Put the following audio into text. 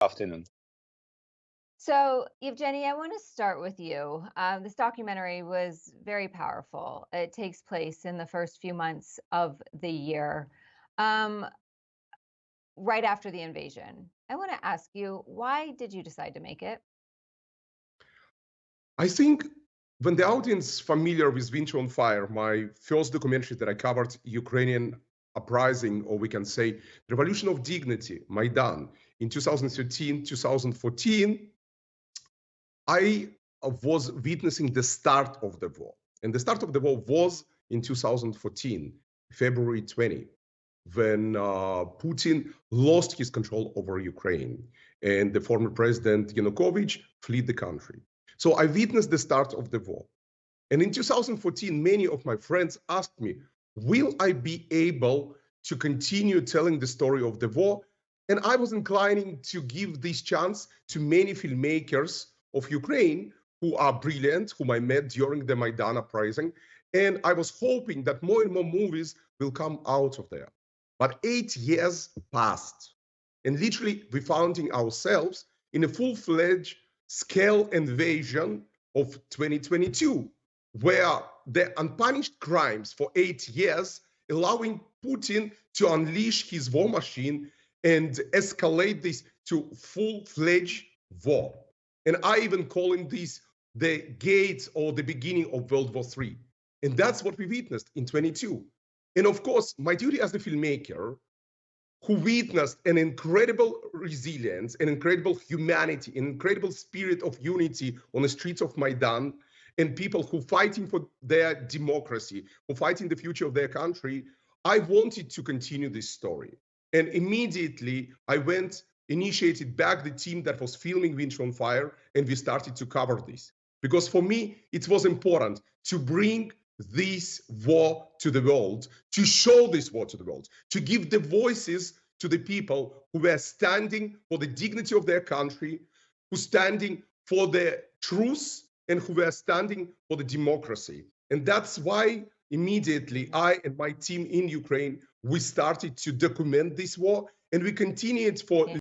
Afternoon. So, Evgeny, I want to start with you. This documentary was very powerful. It takes place in the first few months of the year, um, right after the invasion. I want to ask you, why did you decide to make it? I think when the audience familiar with Winter on Fire, my first documentary that I covered Ukrainian uprising, or we can say Revolution of Dignity, Maidan, in 2013, 2014, I was witnessing the start of the war. And the start of the war was in 2014, February 20, when Putin lost his control over Ukraine and the former president Yanukovych fled the country. So I witnessed the start of the war. And in 2014, many of my friends asked me, will I be able to continue telling the story of the war? And I was inclining to give this chance to many filmmakers of Ukraine who are brilliant, whom I met during the Maidan uprising. And I was hoping that more and more movies will come out of there. But 8 years passed. And literally, we finding ourselves in a full-fledged scale invasion of 2022, where the unpunished crimes for 8 years, allowing Putin to unleash his war machine and escalate this to full-fledged war. And I even calling this the gates or the beginning of World War III. And that's what we witnessed in 22. And of course, my duty as the filmmaker who witnessed an incredible resilience, an incredible humanity, an incredible spirit of unity on the streets of Maidan, and people who fighting for their democracy, who fighting the future of their country, I wanted to continue this story. And immediately I initiated back the team that was filming Winter on Fire, and we started to cover this. Because for me, it was important to bring this war to the world, to show this war to the world, to give the voices to the people who were standing for the dignity of their country, who standing for the truth, and who were standing for the democracy. And that's why immediately I and my team in Ukraine, we started to document this war, and we continued for